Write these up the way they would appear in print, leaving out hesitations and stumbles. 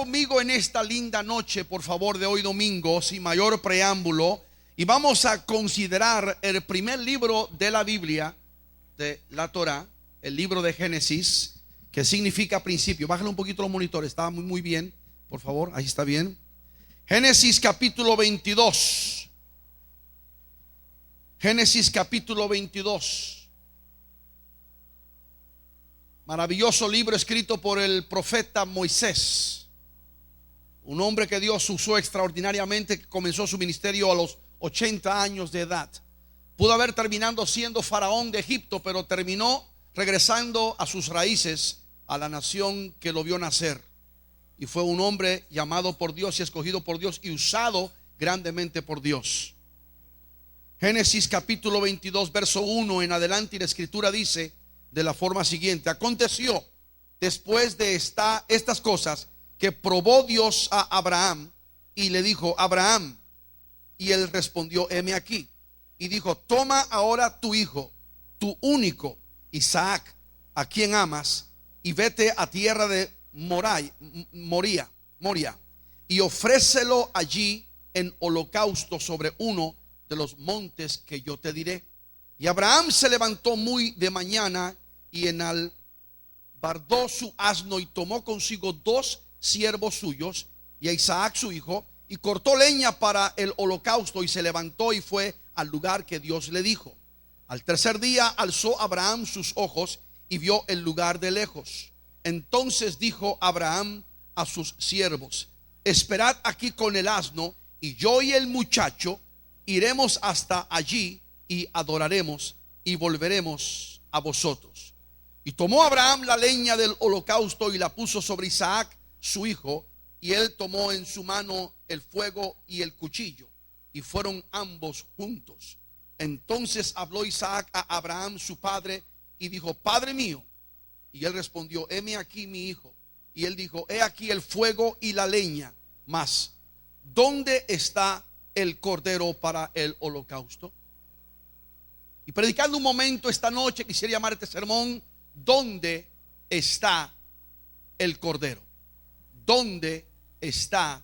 conmigo en esta linda noche, por favor, de hoy domingo, sin mayor preámbulo, y vamos a considerar el primer libro de la Biblia, de la Torá, el libro de Génesis, que significa principio. Bájale un poquito los monitores, está muy bien, por favor, ahí está bien. Génesis capítulo 22. Génesis capítulo 22. Maravilloso libro escrito por el profeta Moisés, un hombre que Dios usó extraordinariamente, que comenzó su ministerio a los 80 años de edad. Pudo haber terminado siendo faraón de Egipto, pero terminó regresando a sus raíces, a la nación que lo vio nacer. Y fue un hombre llamado por Dios y escogido por Dios y usado grandemente por Dios. Génesis capítulo 22, verso 1 en adelante, y la escritura dice de la forma siguiente: aconteció después de estas cosas que probó Dios a Abraham y le dijo: Abraham. Y él respondió: heme aquí. Y dijo: toma ahora tu hijo, tu único, Isaac, a quien amas, y vete a tierra de Moria, y ofrécelo allí en holocausto sobre uno de los montes que yo te diré. Y Abraham se levantó muy de mañana y enalbardó su asno y tomó consigo 2 siervos suyos y a Isaac su hijo, y cortó leña para el holocausto, y se levantó y fue al lugar que Dios le dijo. Al tercer día alzó Abraham sus ojos y vio el lugar de lejos. Entonces dijo Abraham a sus siervos: esperad aquí con el asno, y yo y el muchacho iremos hasta allí y adoraremos y volveremos a vosotros. Y tomó Abraham la leña del holocausto y la puso sobre Isaac su hijo, y él tomó en su mano el fuego y el cuchillo, y fueron ambos juntos. Entonces habló Isaac a Abraham su padre y dijo: Padre mío. Y él respondió: heme aquí mi hijo. Y él dijo: he aquí el fuego y la leña, mas ¿dónde está el cordero para el holocausto? Y predicando un momento esta noche, quisiera llamar este sermón: ¿dónde está el cordero? ¿Dónde está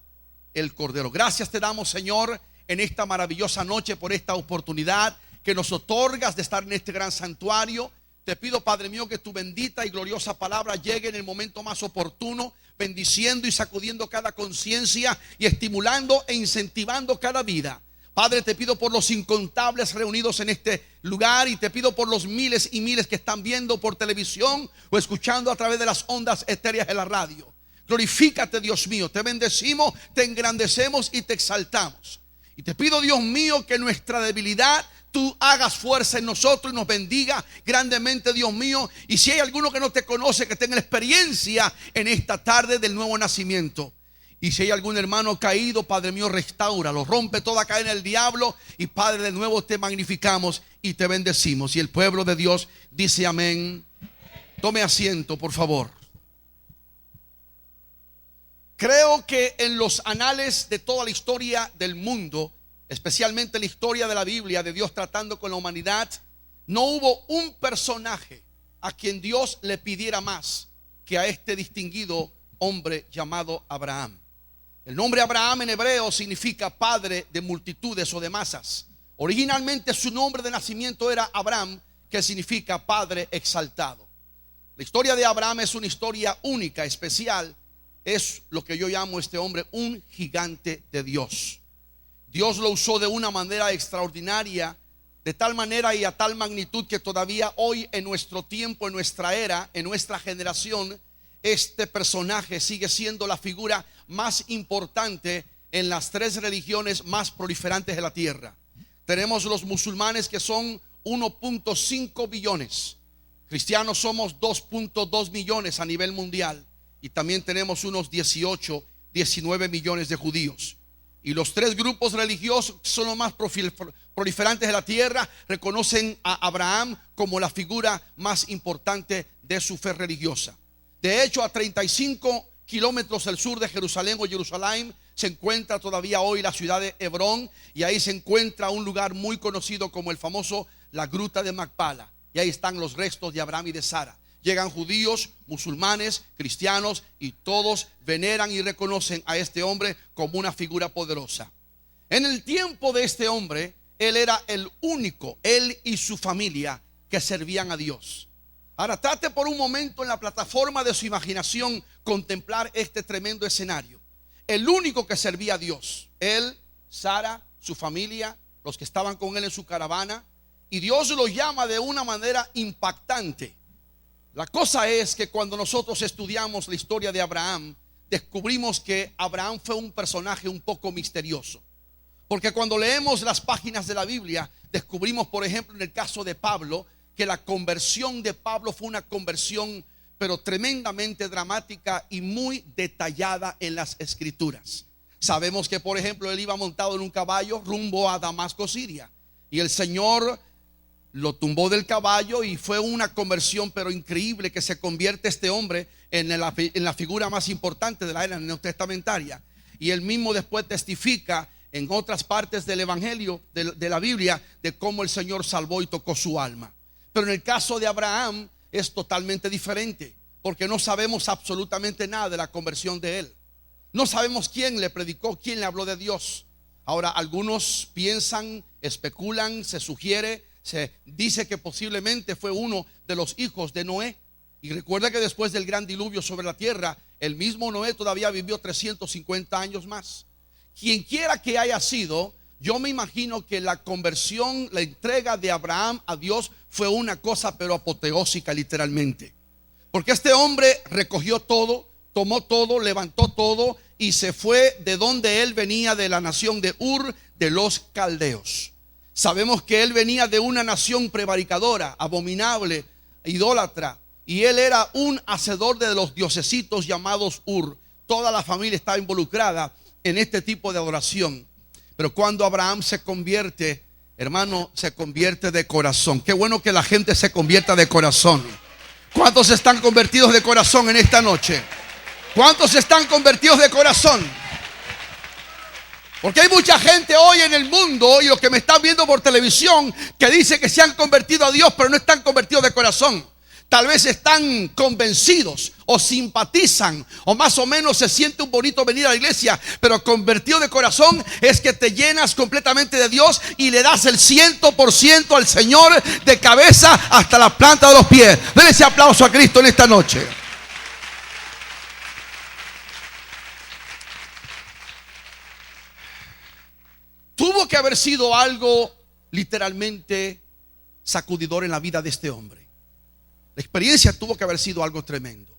el cordero? Gracias te damos, Señor, en esta maravillosa noche, por esta oportunidad que nos otorgas de estar en este gran santuario. Te pido, Padre mío, que tu bendita y gloriosa palabra llegue en el momento más oportuno, bendiciendo y sacudiendo cada conciencia y estimulando e incentivando cada vida. Padre, te pido por los incontables reunidos en este lugar, y te pido por los miles y miles que están viendo por televisión o escuchando a través de las ondas etéreas de la radio. Glorifícate, Dios mío, te bendecimos, te engrandecemos y te exaltamos. Y te pido, Dios mío, que nuestra debilidad tú hagas fuerza en nosotros y nos bendiga grandemente, Dios mío. Y si hay alguno que no te conoce, que tenga experiencia en esta tarde del nuevo nacimiento. Y si hay algún hermano caído, Padre mío, restáuralo, rompe toda cadena del diablo. Y Padre, de nuevo te magnificamos y te bendecimos. Y el pueblo de Dios dice amén. Tome asiento, por favor. Creo que en los anales de toda la historia del mundo, especialmente la historia de la Biblia, de Dios tratando con la humanidad, no hubo un personaje a quien Dios le pidiera más que a este distinguido hombre llamado Abraham. El nombre Abraham en hebreo significa padre de multitudes o de masas. Originalmente su nombre de nacimiento era Abraham, que significa padre exaltado. La historia de Abraham es una historia única, especial. Es lo que yo llamo este hombre un gigante de Dios. Dios lo usó de una manera extraordinaria, de tal manera y a tal magnitud que todavía hoy, en nuestro tiempo, en nuestra era, en nuestra generación, este personaje sigue siendo la figura más importante en las 3 religiones más proliferantes de la tierra. Tenemos los musulmanes, que son 1.5 billones. Cristianos somos 2.2 millones a nivel mundial. Y también tenemos unos 18, 19 millones de judíos. Y los 3 grupos religiosos son los más proliferantes de la tierra. Reconocen a Abraham como la figura más importante de su fe religiosa. De hecho, a 35 kilómetros al sur de Jerusalén o Jerusalén se encuentra todavía hoy la ciudad de Hebrón. Y ahí se encuentra un lugar muy conocido como el famoso la Gruta de Macpala. Y ahí están los restos de Abraham y de Sara. Llegan judíos, musulmanes, cristianos y todos veneran y reconocen a este hombre como una figura poderosa. En el tiempo de este hombre, él era el único, él y su familia, que servían a Dios. Ahora trate por un momento en la plataforma de su imaginación contemplar este tremendo escenario. El único que servía a Dios, él, Sara, su familia, los que estaban con él en su caravana, y Dios lo llama de una manera impactante. La cosa es que cuando nosotros estudiamos la historia de Abraham, descubrimos que Abraham fue un personaje un poco misterioso. Porque cuando leemos las páginas de la Biblia, descubrimos, por ejemplo, en el caso de Pablo, que la conversión de Pablo fue una conversión, pero tremendamente dramática y muy detallada en las escrituras. Sabemos que, por ejemplo, él iba montado en un caballo rumbo a Damasco, Siria, y el Señor lo tumbó del caballo y fue una conversión pero increíble, que se convierte este hombre en la figura más importante de la era neotestamentaria. Y él mismo después testifica en otras partes del evangelio de la Biblia de cómo el Señor salvó y tocó su alma. Pero en el caso de Abraham es totalmente diferente, porque no sabemos absolutamente nada de la conversión de él. No sabemos quién le predicó, quién le habló de Dios. Ahora, algunos piensan, especulan, se sugiere, se dice que posiblemente fue uno de los hijos de Noé. Y recuerda que después del gran diluvio sobre la tierra, el mismo Noé todavía vivió 350 años más. Quien quiera que haya sido, yo me imagino que la conversión, la entrega de Abraham a Dios fue una cosa pero apoteósica, literalmente. Porque este hombre recogió todo, tomó todo, levantó todo y se fue de donde él venía, de la nación de Ur de los Caldeos. Sabemos que él venía de una nación prevaricadora, abominable, idólatra, y él era un hacedor de los diosesitos llamados Ur. Toda la familia estaba involucrada en este tipo de adoración. Pero cuando Abraham se convierte, hermano, se convierte de corazón. Qué bueno que la gente se convierta de corazón. ¿Cuántos están convertidos de corazón en esta noche? ¿Cuántos están convertidos de corazón? Porque hay mucha gente hoy en el mundo, y los que me están viendo por televisión, que dice que se han convertido a Dios, pero no están convertidos de corazón. Tal vez están convencidos o simpatizan o más o menos se siente un bonito venir a la iglesia, pero convertido de corazón es que te llenas completamente de Dios y le das el 100% al Señor, de cabeza hasta la planta de los pies. Denle ese aplauso a Cristo en esta noche. Tuvo que haber sido algo literalmente sacudidor en la vida de este hombre. La experiencia tuvo que haber sido algo tremendo.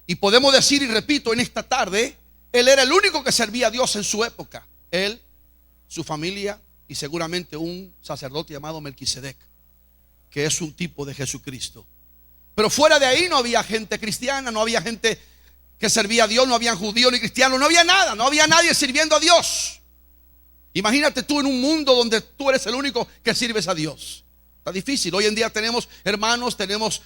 Y podemos decir, y repito, en esta tarde, él era el único que servía a Dios en su época. Él, su familia y seguramente un sacerdote llamado Melquisedec, que es un tipo de Jesucristo. Pero fuera de ahí no había gente cristiana, no había gente que servía a Dios, no había judíos ni cristianos, no había nada, no había nadie sirviendo a Dios. Imagínate tú en un mundo donde tú eres el único que sirves a Dios. Está difícil. Hoy en día tenemos hermanos, tenemos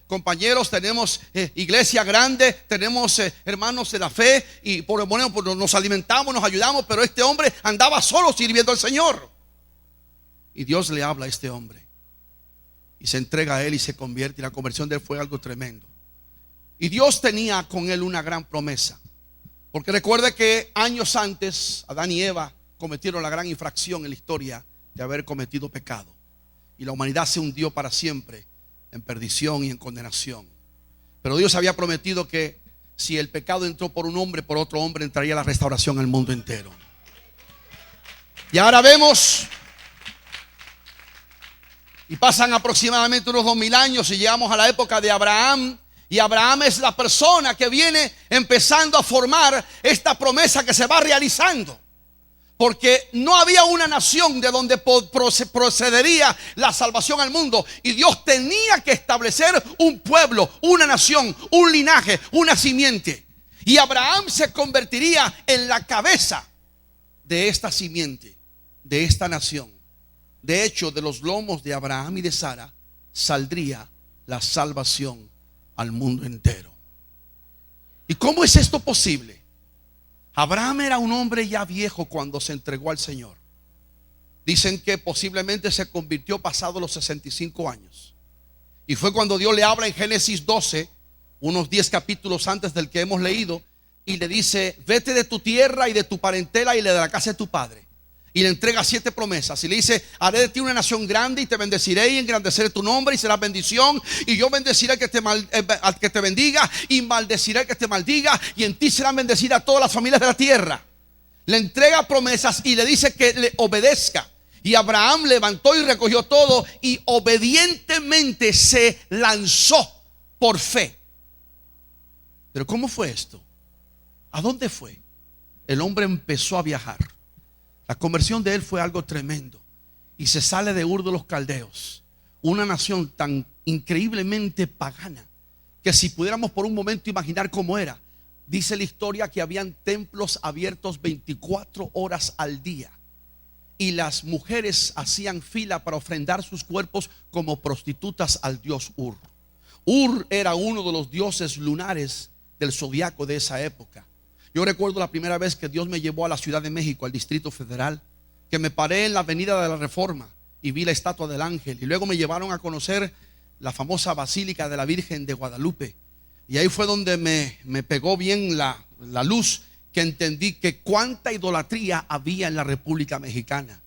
compañeros, tenemos iglesia grande, tenemos hermanos de la fe y por lo menos nos alimentamos, nos ayudamos, pero este hombre andaba solo sirviendo al Señor. Y Dios le habla a este hombre y se entrega a él y se convierte, y la conversión de él fue algo tremendo. Y Dios tenía con él una gran promesa, porque recuerde que años antes Adán y Eva cometieron la gran infracción en la historia de haber cometido pecado. Y la humanidad se hundió para siempre en perdición y en condenación. Pero Dios había prometido que si el pecado entró por un hombre, por otro hombre entraría la restauración al mundo entero. Y ahora vemos, y pasan aproximadamente unos 2000 años y llegamos a la época de Abraham. Y Abraham es la persona que viene empezando a formar esta promesa que se va realizando. Porque no había una nación de donde procedería la salvación al mundo. Y Dios tenía que establecer un pueblo, una nación, un linaje, una simiente. Y Abraham se convertiría en la cabeza de esta simiente, de esta nación. De hecho, de los lomos de Abraham y de Sara saldría la salvación al mundo entero. ¿Y cómo es esto posible? Abraham era un hombre ya viejo cuando se entregó al Señor. Dicen que posiblemente se convirtió pasado los 65 años. Y fue cuando Dios le habla en Génesis 12, unos 10 capítulos antes del que hemos leído, y le dice: vete de tu tierra y de tu parentela y de la casa de tu padre. Y le entrega 7 promesas y le dice: haré de ti una nación grande y te bendeciré y engrandeceré tu nombre y serás bendición. Y yo bendeciré al que te bendiga y maldeciré al que te maldiga, y en ti serán bendecidas todas las familias de la tierra. Le entrega promesas y le dice que le obedezca. Y Abraham levantó y recogió todo y obedientemente se lanzó por fe. Pero ¿cómo fue esto? ¿A dónde fue? El hombre empezó a viajar. La conversión de él fue algo tremendo. Y se sale de Ur de los Caldeos, una nación tan increíblemente pagana, que si pudiéramos por un momento imaginar cómo era, dice la historia que habían templos abiertos 24 horas al día. Y las mujeres hacían fila para ofrendar sus cuerpos como prostitutas al dios Ur. Ur era uno de los dioses lunares del zodiaco de esa época. Yo recuerdo la primera vez que Dios me llevó a la Ciudad de México, al Distrito Federal, que me paré en la Avenida de la Reforma y vi la estatua del ángel. Y luego me llevaron a conocer la famosa Basílica de la Virgen de Guadalupe. Y ahí fue donde me pegó bien la luz, que entendí que cuánta idolatría había en la República Mexicana.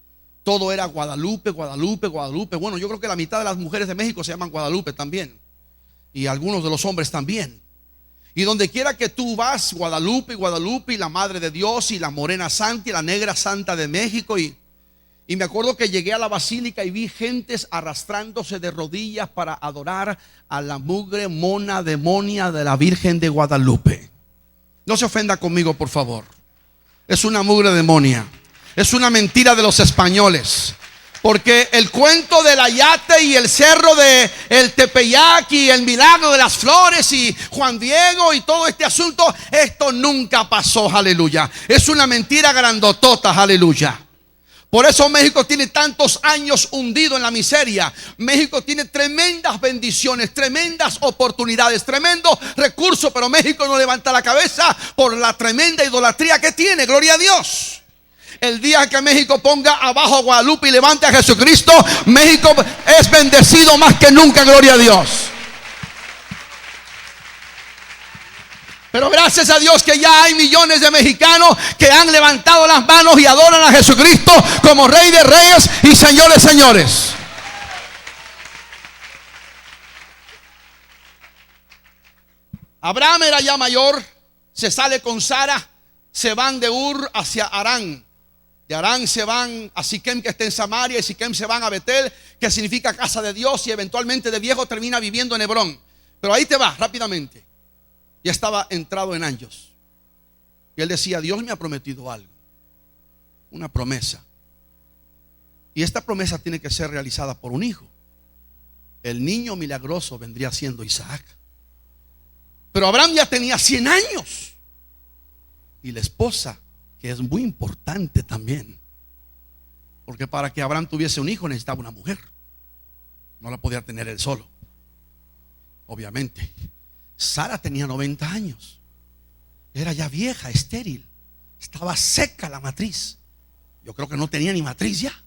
Todo era Guadalupe, Guadalupe, Guadalupe. Bueno, yo creo que la mitad de las mujeres de México se llaman Guadalupe también, y algunos de los hombres también. Y donde quiera que tú vas, Guadalupe, Guadalupe, y la Madre de Dios, y la Morena Santa, y la Negra Santa de México. Y me acuerdo que llegué a la basílica y vi gentes arrastrándose de rodillas para adorar a la mugre mona demonia de la Virgen de Guadalupe. No se ofenda conmigo, por favor. Es una mugre demonia. Es una mentira de los españoles. Porque el cuento del Ayate y el cerro de el Tepeyac y el milagro de las flores y Juan Diego y todo este asunto, esto nunca pasó, aleluya. Es una mentira grandotota, aleluya. Por eso México tiene tantos años hundido en la miseria. México tiene tremendas bendiciones, tremendas oportunidades, tremendo recursos, pero México no levanta la cabeza por la tremenda idolatría que tiene. Gloria a Dios. El día que México ponga abajo a Guadalupe y levante a Jesucristo, México es bendecido más que nunca, gloria a Dios. Pero gracias a Dios que ya hay millones de mexicanos que han levantado las manos y adoran a Jesucristo como Rey de Reyes y Señor de Señores. Abraham era ya mayor, se sale con Sara, se van de Ur hacia Harán. De Harán se van a Siquem, que está en Samaria, y Siquem se van a Betel, que significa casa de Dios, y eventualmente de viejo termina viviendo en Hebrón. Pero ahí te va rápidamente. Ya estaba entrado en años. Y él decía: Dios me ha prometido algo, una promesa. Y esta promesa tiene que ser realizada por un hijo. El niño milagroso vendría siendo Isaac. Pero Abraham ya tenía 100 años. Y la esposa, que es muy importante también, porque para que Abraham tuviese un hijo necesitaba una mujer. No la podía tener él solo, obviamente. Sara tenía 90 años. Era ya vieja, estéril. Estaba seca la matriz. Yo creo que no tenía ni matriz ya.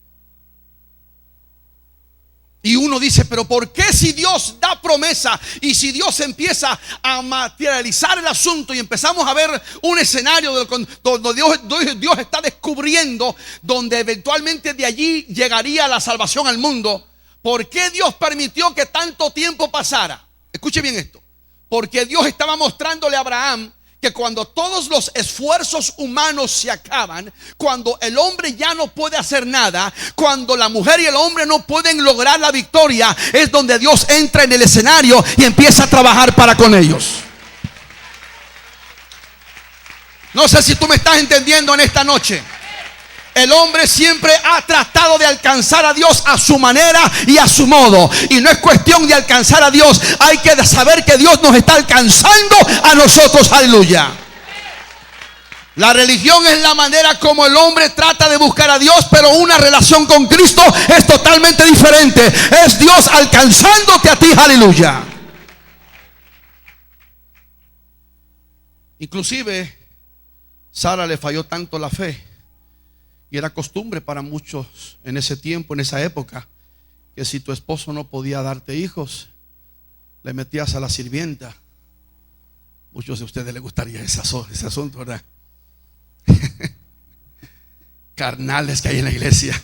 Y uno dice: pero ¿por qué si Dios da promesa y si Dios empieza a materializar el asunto y empezamos a ver un escenario donde Dios está descubriendo, donde eventualmente de allí llegaría la salvación al mundo? ¿Por qué Dios permitió que tanto tiempo pasara? Escuche bien esto. Porque Dios estaba mostrándole a Abraham que cuando todos los esfuerzos humanos se acaban, cuando el hombre ya no puede hacer nada, cuando la mujer y el hombre no pueden lograr la victoria, es donde Dios entra en el escenario y empieza a trabajar para con ellos. No sé si tú me estás entendiendo en esta noche. El hombre siempre ha tratado de alcanzar a Dios a su manera y a su modo. Y no es cuestión de alcanzar a Dios. Hay que saber que Dios nos está alcanzando a nosotros. Aleluya. La religión es la manera como el hombre trata de buscar a Dios, pero una relación con Cristo es totalmente diferente. Es Dios alcanzándote a ti. Aleluya. Inclusive Sara le falló tanto la fe. Y era costumbre para muchos en ese tiempo, en esa época, que si tu esposo no podía darte hijos, le metías a la sirvienta. Muchos de ustedes les gustaría ese asunto, ¿verdad? Carnales que hay en la iglesia.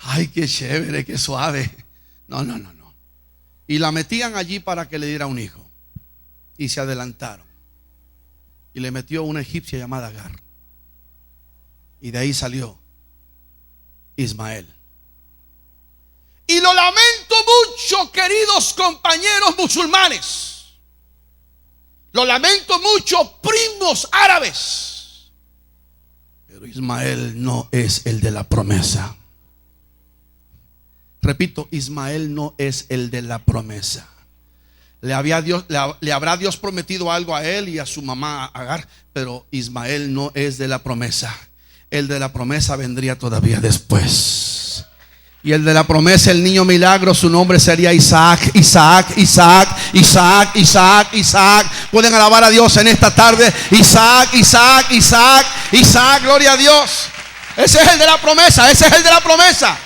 Ay, qué chévere, qué suave. No. Y la metían allí para que le diera un hijo. Y se adelantaron. Y le metió una egipcia llamada Agar. Y de ahí salió Ismael. Y lo lamento mucho, queridos compañeros musulmanes. Lo lamento mucho, primos árabes. Pero Ismael no es el de la promesa. Repito, Ismael no es el de la promesa. Le habrá Dios prometido algo a él y a su mamá Agar, pero Ismael no es de la promesa. El de la promesa vendría todavía después. Y el de la promesa, el niño milagro, su nombre sería Isaac. Pueden alabar a Dios en esta tarde. Isaac, gloria a Dios. Ese es el de la promesa.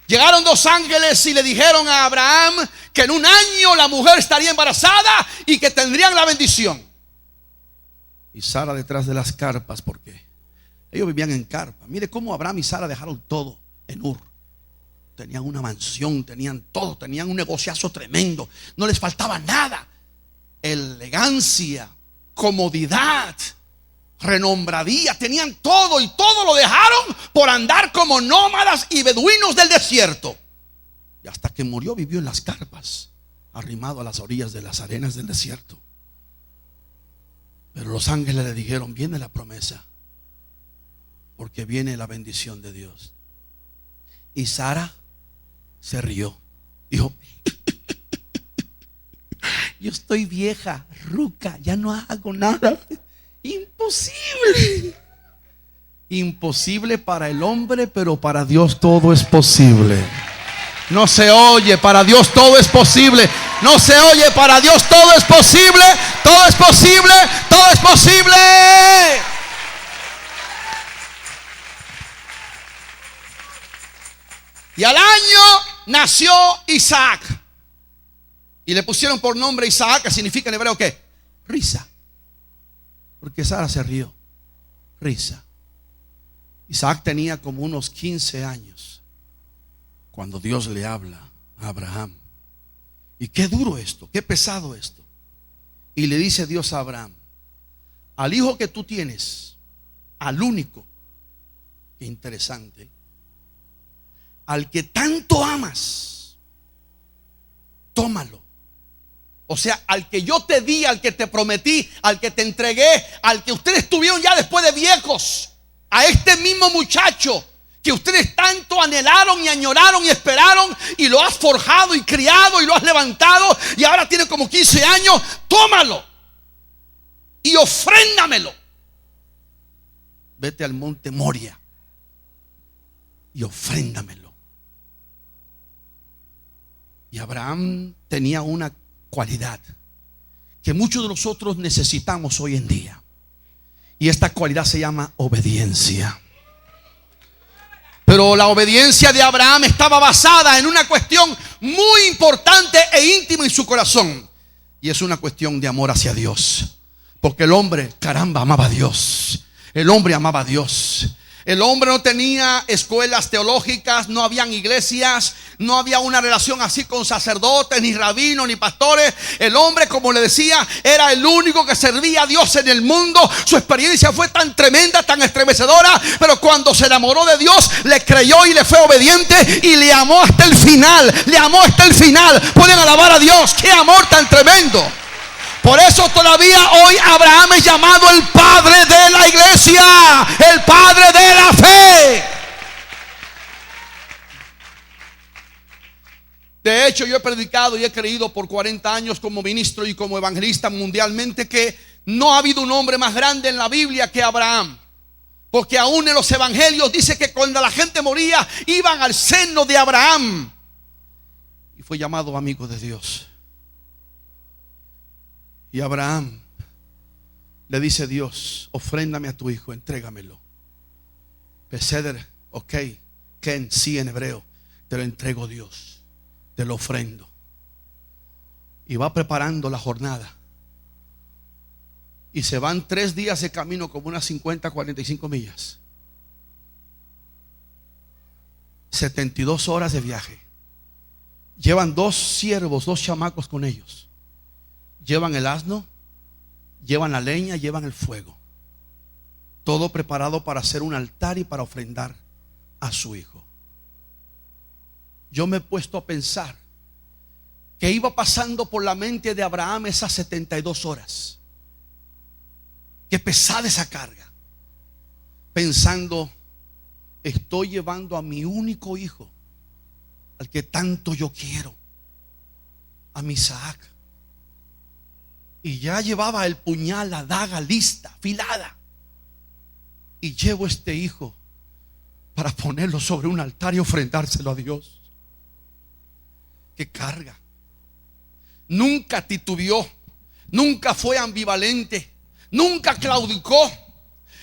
Llegaron dos ángeles y le dijeron a Abraham que en un año la mujer estaría embarazada y que tendrían la bendición. Y Sara detrás de las carpas, porque ellos vivían en carpa. Mire cómo Abraham y Sara dejaron todo en Ur. Tenían una mansión, tenían todo, tenían un negociazo tremendo. No les faltaba nada. Elegancia, comodidad, renombradía, tenían todo y todo lo dejaron por andar como nómadas y beduinos del desierto. Y hasta que murió vivió en las carpas, arrimado a las orillas de las arenas del desierto. Pero los ángeles le dijeron: viene la promesa, porque viene la bendición de Dios. Y Sara se rió, dijo: yo estoy vieja, ruca, ya no hago nada. Imposible para el hombre, pero para Dios todo es posible. No se oye, para Dios todo es posible. No se oye, para Dios todo es posible. Todo es posible, todo es posible. Y al año nació Isaac. Y le pusieron por nombre Isaac, que significa en hebreo ¿qué? Risa. Porque Sara se rió. Risa. Isaac tenía como unos 15 años cuando Dios le habla a Abraham. Y qué duro esto, qué pesado esto. Y le dice Dios a Abraham: al hijo que tú tienes, al único, qué interesante, al que tanto amas, tómalo. O sea, al que yo te di, al que te prometí, al que te entregué, al que ustedes tuvieron ya después de viejos, a este mismo muchacho que ustedes tanto anhelaron y añoraron y esperaron, y lo has forjado y criado y lo has levantado, y ahora tiene como 15 años. Tómalo y ofréndamelo. Vete al monte Moria y ofréndamelo. Y Abraham tenía una cualidad que muchos de nosotros necesitamos hoy en día, y esta cualidad se llama obediencia. Pero la obediencia de Abraham estaba basada en una cuestión muy importante e íntima en su corazón, y es una cuestión de amor hacia Dios. Porque el hombre, caramba, amaba a Dios. El hombre amaba a Dios. El hombre no tenía escuelas teológicas, no habían iglesias, no había una relación así con sacerdotes, ni rabinos, ni pastores. El hombre, como le decía, era el único que servía a Dios en el mundo. Su experiencia fue tan tremenda, tan estremecedora, pero cuando se enamoró de Dios, le creyó y le fue obediente y le amó hasta el final. Le amó hasta el final. Pueden alabar a Dios. ¡Qué amor tan tremendo! Por eso todavía hoy Abraham es llamado el padre de la iglesia, el padre de la fe. De hecho, yo he predicado y he creído por 40 años como ministro y como evangelista mundialmente que no ha habido un hombre más grande en la Biblia que Abraham. Porque aún en los evangelios dice que cuando la gente moría, iban al seno de Abraham. Y fue llamado amigo de Dios. Y Abraham le dice a Dios: ofréndame a tu hijo, entrégamelo. Peseder, ok, Ken, sí en hebreo. te lo entrego, Dios, te lo ofrendo. Y va preparando la jornada. Y se van 3 días de camino, como unas 50, 45 millas. 72 horas de viaje. Llevan 2 siervos, 2 chamacos con ellos. Llevan el asno, llevan la leña, llevan el fuego. Todo preparado para hacer un altar y para ofrendar a su hijo. Yo me he puesto a pensar que iba pasando por la mente de Abraham esas 72 horas. Qué pesada esa carga. Pensando, estoy llevando a mi único hijo, al que tanto yo quiero, a mi Isaac. Y ya llevaba el puñal, la daga lista, afilada. Y llevo este hijo para ponerlo sobre un altar y ofrendárselo a Dios. Qué carga. Nunca titubeó, nunca fue ambivalente, nunca claudicó,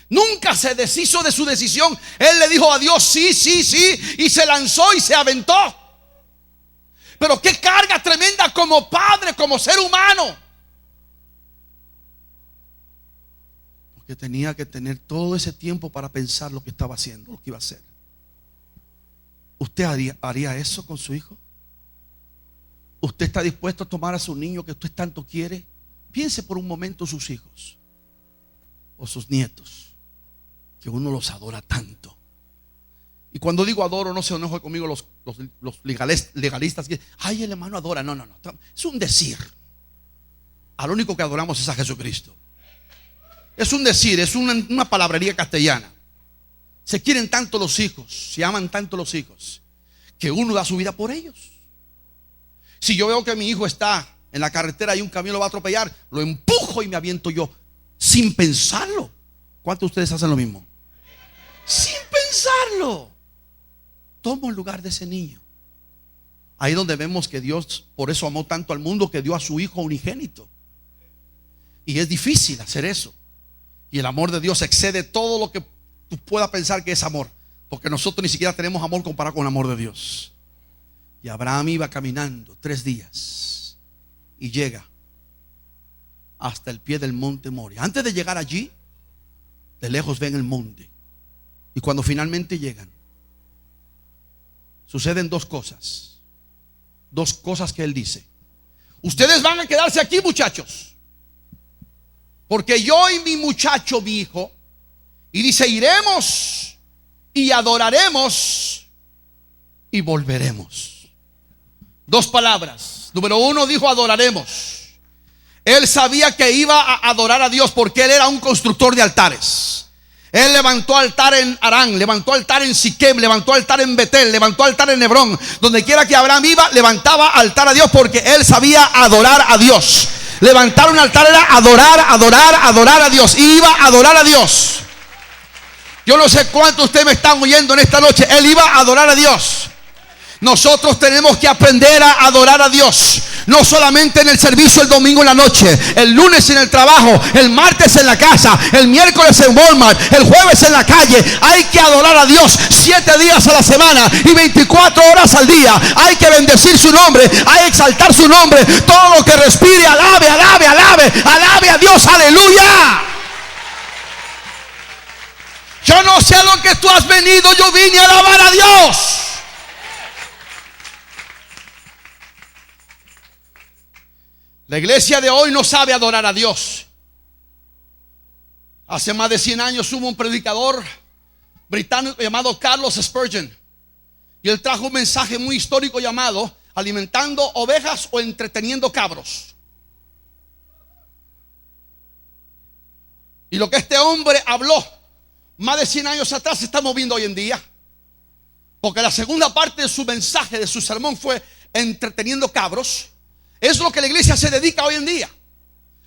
nunca se deshizo de su decisión. Él le dijo a Dios sí, sí, sí, y se lanzó y se aventó. Pero qué carga tremenda como padre, como ser humano. Porque tenía que tener todo ese tiempo para pensar lo que estaba haciendo, lo que iba a hacer. ¿Usted haría eso con su hijo? ¿Usted está dispuesto a tomar a su niño que usted tanto quiere? Piense por un momento sus hijos o sus nietos, que uno los adora tanto. Y cuando digo adoro, no se enoje conmigo los legalistas que, ay, el hermano adora. No, es un decir. Al único que adoramos es a Jesucristo. Es un decir, es una palabrería castellana. Se quieren tanto los hijos, se aman tanto los hijos, que uno da su vida por ellos. Si yo veo que mi hijo está en la carretera y un camión lo va a atropellar, lo empujo y me aviento yo, sin pensarlo. ¿Cuántos de ustedes hacen lo mismo? Sin pensarlo. Tomo el lugar de ese niño. Ahí donde vemos que Dios por eso amó tanto al mundo, que dio a su hijo unigénito. Y es difícil hacer eso. Y el amor de Dios excede todo lo que tú puedas pensar que es amor, porque nosotros ni siquiera tenemos amor comparado con el amor de Dios. Y Abraham iba caminando 3 días y llega hasta el pie del monte Moria. Antes de llegar allí, de lejos ven el monte. Y cuando finalmente llegan, suceden 2 cosas. 2 cosas que él dice: ustedes van a quedarse aquí, muchachos, porque yo y mi muchacho, mi hijo, y dice, iremos y adoraremos y volveremos. 2 palabras. Número 1, dijo adoraremos. Él sabía que iba a adorar a Dios porque él era un constructor de altares. Él levantó altar en Harán, levantó altar en Siquem, levantó altar en Betel, levantó altar en Hebrón. Donde quiera que Abraham iba, levantaba altar a Dios porque él sabía adorar a Dios. Levantar un altar era adorar a Dios. Y iba a adorar a Dios. Yo no sé cuántos ustedes me están oyendo en esta noche. Él iba a adorar a Dios. Nosotros tenemos que aprender a adorar a Dios. No solamente en el servicio el domingo en la noche, el lunes en el trabajo, el martes en la casa, el miércoles en Walmart, el jueves en la calle. Hay que adorar a Dios 7 días a la semana y 24 horas al día. Hay que bendecir su nombre, hay que exaltar su nombre. Todo lo que respire, alabe a Dios, aleluya. Yo no sé a lo que tú has venido, yo vine a alabar a Dios. La iglesia de hoy no sabe adorar a Dios. Hace más de 100 años hubo un predicador británico llamado Carlos Spurgeon, y él trajo un mensaje muy histórico llamado alimentando ovejas o entreteniendo cabros. Y lo que este hombre habló más de 100 años atrás se está moviendo hoy en día, porque la segunda parte de su mensaje, de su sermón, fue entreteniendo cabros. Es lo que la iglesia se dedica hoy en día.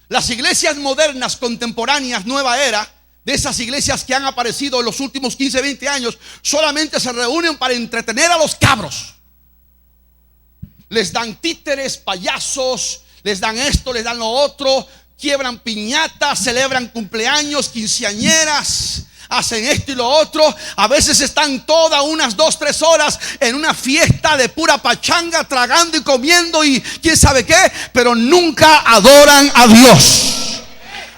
Las iglesias modernas, contemporáneas, nueva era, de esas iglesias que han aparecido en los últimos 15, 20 años, solamente se reúnen para entretener a los cabros. Les dan títeres, payasos, les dan esto, les dan lo otro, quiebran piñatas, celebran cumpleaños, quinceañeras, hacen esto y lo otro. A veces están todas unas 2-3 horas en una fiesta de pura pachanga, tragando y comiendo y quién sabe qué, pero nunca adoran a Dios.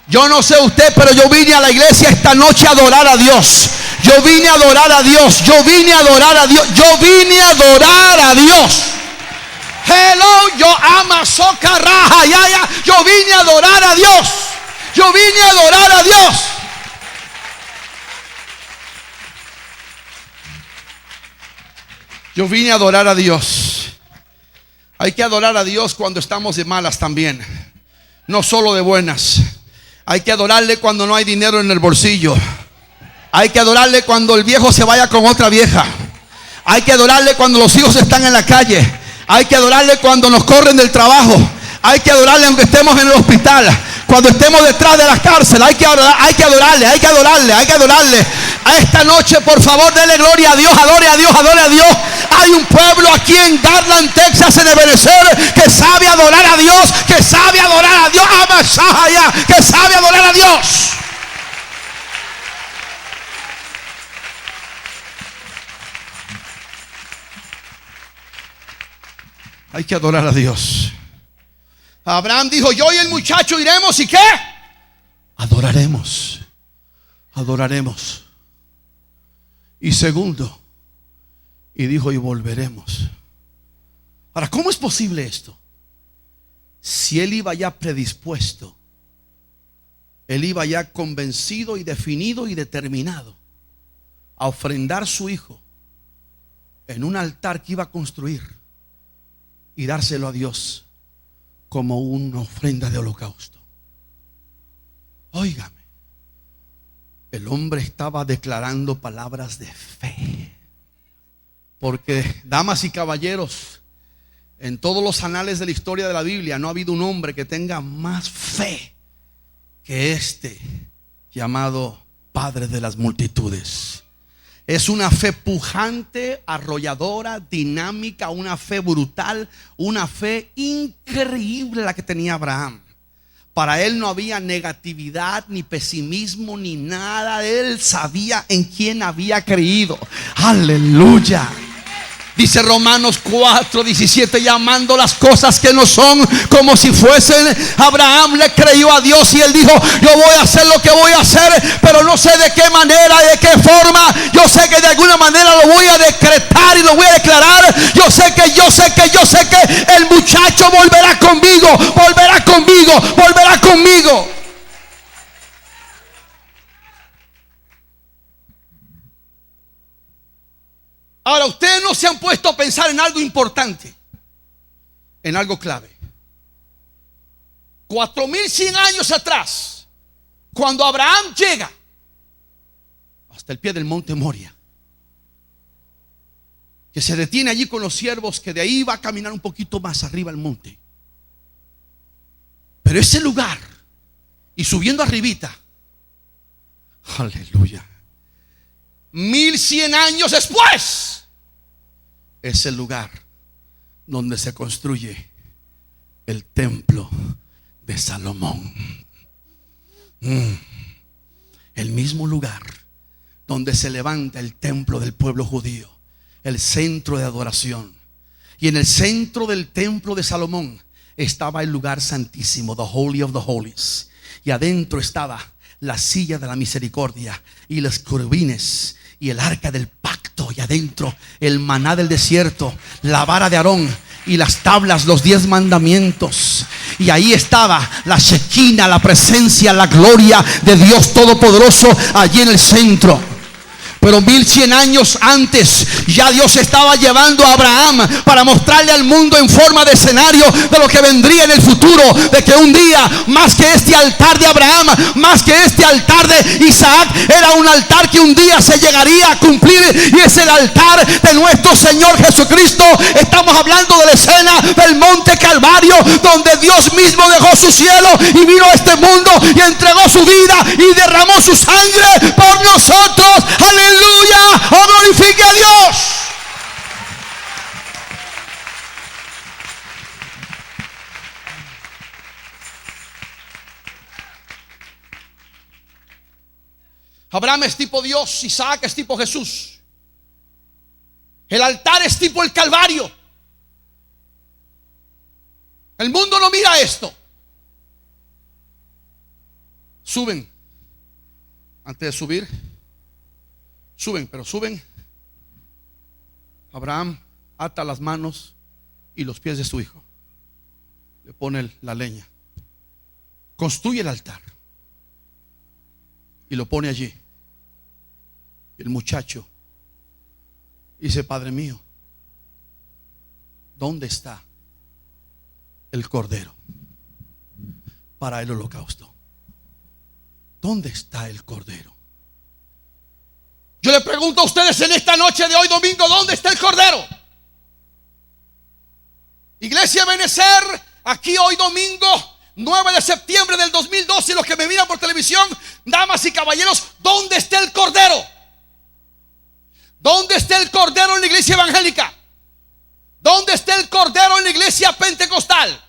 Yo no sé usted, pero yo vine a la iglesia esta noche a adorar a Dios. Yo vine a adorar a Dios. Yo vine a adorar a Dios. Yo vine a adorar a Dios. Hello, yo amo soca raja, ya. Yo vine a adorar a Dios. Yo vine a adorar a Dios. Yo vine a adorar a Dios. Hay que adorar a Dios cuando estamos de malas también, no solo de buenas. Hay que adorarle cuando no hay dinero en el bolsillo. Hay que adorarle cuando el viejo se vaya con otra vieja. Hay que adorarle cuando los hijos están en la calle. Hay que adorarle cuando nos corren del trabajo. Hay que adorarle aunque estemos en el hospital, cuando estemos detrás de la cárcel. Hay que adorarle. A esta noche, por favor, dele gloria a Dios, adore a Dios, adore a Dios. Hay un pueblo aquí en Garland, Texas, en Ebenezer, que sabe adorar a Dios, que sabe adorar a Dios, que sabe adorar a Dios. Hay que adorar a Dios. Abraham dijo: yo y el muchacho iremos, ¿y qué? Adoraremos. Y segundo, y dijo: y volveremos. Ahora, ¿cómo es posible esto? Si él iba ya predispuesto, él iba ya convencido y definido y determinado a ofrendar su hijo en un altar que iba a construir y dárselo a Dios como una ofrenda de holocausto. Óigame, el hombre estaba declarando palabras de fe. Porque, damas y caballeros, en todos los anales de la historia de la Biblia no ha habido un hombre que tenga más fe que este llamado Padre de las multitudes. Es una fe pujante, arrolladora, dinámica, una fe brutal, una fe increíble la que tenía Abraham. Para él no había negatividad, ni pesimismo, ni nada. Él sabía en quién había creído. Aleluya. Dice Romanos 4:17, llamando las cosas que no son como si fuesen. Abraham le creyó a Dios y él dijo: yo voy a hacer lo que voy a hacer, pero no sé de qué manera y de qué forma. Yo sé que de alguna manera lo voy a decretar y lo voy a declarar. Yo sé que el muchacho volverá conmigo. Ahora, ustedes no se han puesto a pensar en algo importante, en algo clave. 4100 años atrás, cuando Abraham llega hasta el pie del monte Moria, que se detiene allí con los siervos, que de ahí va a caminar un poquito más arriba al monte. Pero ese lugar, y subiendo arribita, aleluya, 1100 años después, es el lugar donde se construye el templo de Salomón. El mismo lugar donde se levanta el templo del pueblo judío, el centro de adoración. Y en el centro del templo de Salomón estaba el lugar santísimo, the Holy of the Holies. Y adentro estaba la silla de la misericordia y los querubines y el arca del pacto, y adentro el maná del desierto, la vara de Aarón y las tablas, los 10 mandamientos. Y ahí estaba la Shekinah, la presencia, la gloria de Dios Todopoderoso allí en el centro. Pero 1100 años antes ya Dios estaba llevando a Abraham para mostrarle al mundo en forma de escenario de lo que vendría en el futuro, de que un día, más que este altar de Abraham, más que este altar de Isaac, era un altar que un día se llegaría a cumplir, y es el altar de nuestro Señor Jesucristo. Estamos hablando de la escena del monte Calvario, donde Dios mismo dejó su cielo y vino a este mundo y entregó su vida y derramó su sangre por nosotros. Aleluya. Oh, glorifique a Dios. Abraham es tipo Dios, Isaac es tipo Jesús. El altar es tipo el Calvario. El mundo no mira esto. Suben. Antes de subir, suben, pero suben. Abraham ata las manos y los pies de su hijo. Le pone la leña. Construye el altar y lo pone allí. El muchacho dice: Padre mío, ¿dónde está el cordero para el holocausto? ¿Dónde está el cordero? Yo le pregunto a ustedes en esta noche de hoy domingo: ¿dónde está el cordero? Iglesia Benecer, aquí hoy domingo 9 de septiembre del 2012, y los que me miran por televisión, damas y caballeros, ¿dónde está el cordero? ¿Dónde está el cordero en la iglesia evangélica? ¿Dónde está el cordero en la iglesia pentecostal?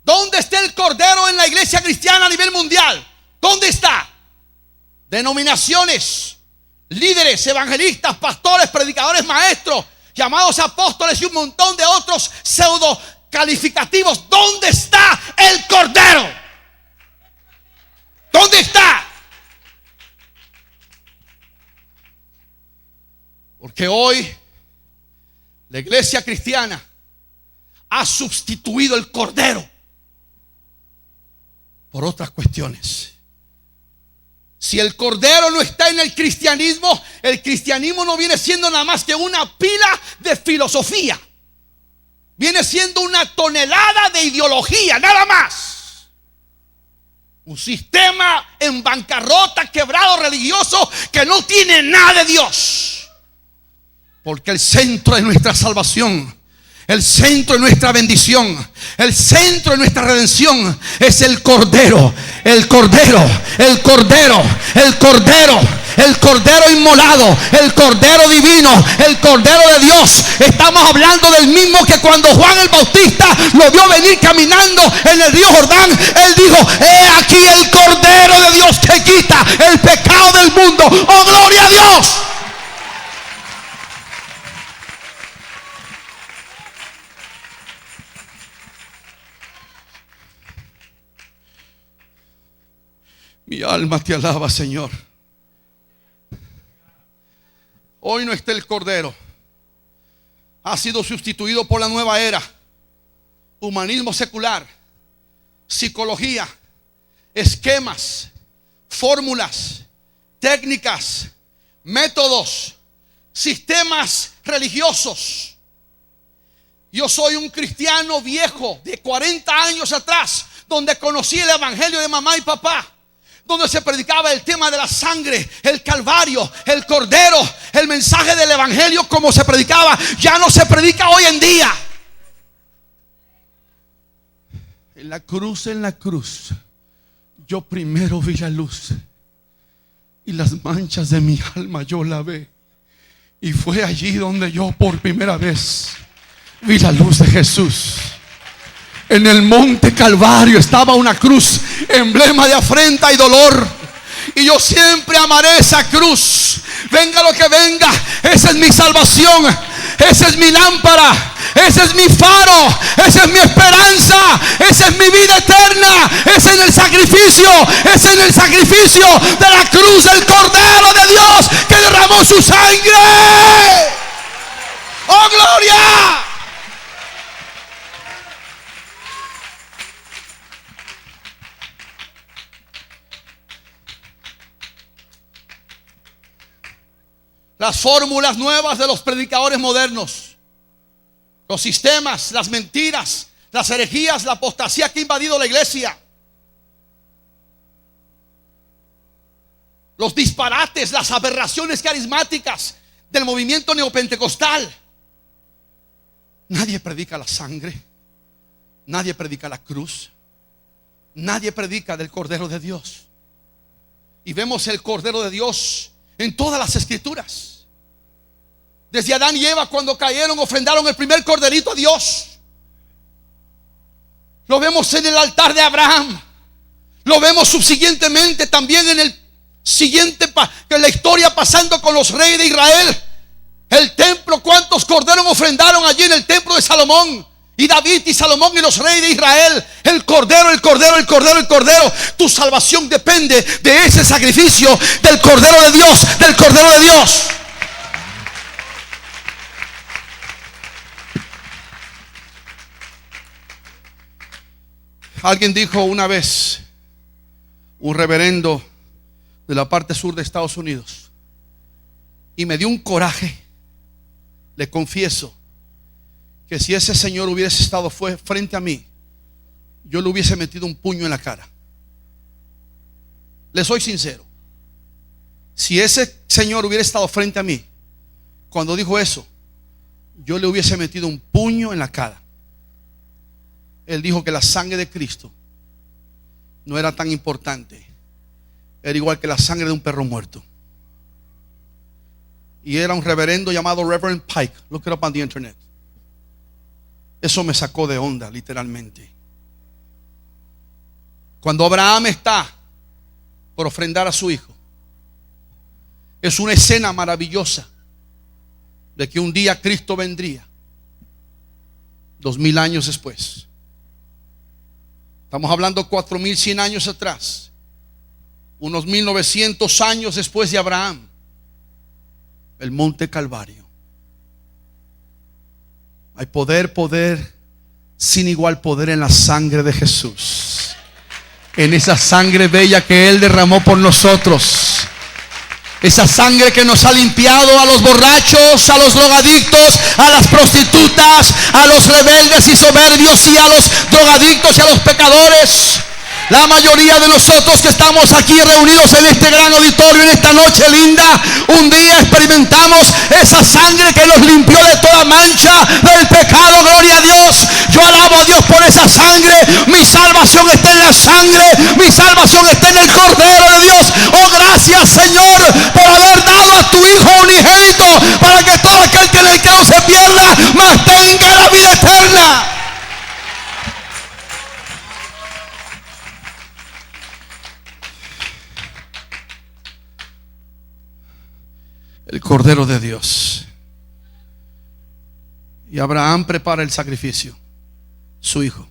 ¿Dónde está el cordero en la iglesia cristiana a nivel mundial? ¿Dónde está? Denominaciones, líderes, evangelistas, pastores, predicadores, maestros, llamados apóstoles y un montón de otros pseudo calificativos. ¿Dónde está el cordero? ¿Dónde está? Porque hoy la iglesia cristiana ha sustituido el cordero por otras cuestiones. Si el cordero no está en el cristianismo no viene siendo nada más que una pila de filosofía. Viene siendo una tonelada de ideología, nada más. Un sistema en bancarrota, quebrado, religioso, que no tiene nada de Dios. Porque el centro de nuestra salvación, el centro de nuestra bendición, el centro de nuestra redención es el cordero. El cordero, el cordero, el cordero, el cordero inmolado, el cordero divino, el cordero de Dios. Estamos hablando del mismo que cuando Juan el Bautista lo vio venir caminando en el río Jordán, él dijo: he aquí el cordero de Dios que quita el pecado del mundo. ¡Oh, gloria a Dios! Mi alma te alaba, Señor. Hoy no está el cordero. Ha sido sustituido por la nueva era. Humanismo secular, psicología, esquemas, fórmulas, técnicas, métodos, sistemas religiosos. Yo soy un cristiano viejo de 40 años atrás, donde conocí el evangelio de mamá y papá, donde se predicaba el tema de la sangre, el calvario, el cordero. El mensaje del evangelio como se predicaba ya no se predica hoy en día. En la cruz, yo primero vi la luz, y las manchas de mi alma yo lavé. Y fue allí donde yo por primera vez vi la luz de Jesús. En el monte Calvario estaba una cruz, emblema de afrenta y dolor. Y yo siempre amaré esa cruz. Venga lo que venga, esa es mi salvación, esa es mi lámpara, ese es mi faro, esa es mi esperanza, esa es mi vida eterna. Ese es el sacrificio, ese es el sacrificio de la cruz del Cordero de Dios que derramó su sangre. ¡Oh, gloria! Las fórmulas nuevas de los predicadores modernos, los sistemas, las mentiras, las herejías, la apostasía que ha invadido la iglesia, los disparates, las aberraciones carismáticas del movimiento neopentecostal. Nadie predica la sangre, nadie predica la cruz, nadie predica del Cordero de Dios. Y vemos el Cordero de Dios en todas las escrituras. Desde Adán y Eva, cuando cayeron, ofrendaron el primer corderito a Dios. Lo vemos en el altar de Abraham. Lo vemos subsiguientemente también en el Siguiente que la historia pasando con los reyes de Israel. El templo, ¿cuántos corderos ofrendaron allí en el templo de Salomón? Y David y Salomón y los reyes de Israel. El cordero, el cordero, el cordero, el cordero. Tu salvación depende de ese sacrificio del cordero de Dios, del cordero de Dios. Alguien dijo una vez, un reverendo de la parte sur de Estados Unidos, y me dio un coraje. Le confieso que si ese señor hubiese estado frente a mí, yo le hubiese metido un puño en la cara. Le soy sincero. Si ese señor hubiera estado frente a mí cuando dijo eso, yo le hubiese metido un puño en la cara. Él dijo que la sangre de Cristo no era tan importante. Era igual que la sangre de un perro muerto. Y era un reverendo llamado Reverend Pike. Look it up on the internet. Eso me sacó de onda, literalmente. Cuando Abraham está por ofrendar a su hijo, es una escena maravillosa de que un día Cristo vendría 2000 años después. Estamos hablando 4100 años atrás, unos 1900 años después de Abraham. El monte Calvario. Hay poder sin igual poder en la sangre de Jesús. En esa sangre bella que Él derramó por nosotros. Esa sangre que nos ha limpiado a los borrachos, a los drogadictos, a las prostitutas, a los rebeldes y soberbios y a los drogadictos y a los pecadores. La mayoría de nosotros que estamos aquí reunidos en este gran auditorio en esta noche linda, un día experimentamos esa sangre que nos limpió de toda mancha del pecado. Gloria a Dios. Yo alabo a Dios por esa sangre. Mi salvación está en la sangre. Mi salvación está en el Cordero de Dios. Oh, gracias, Señor, por haber dado a tu Hijo unigénito para que todo aquel que en el que no se pierda, mas tenga la vida eterna. El Cordero de Dios. Y Abraham prepara el sacrificio, su hijo,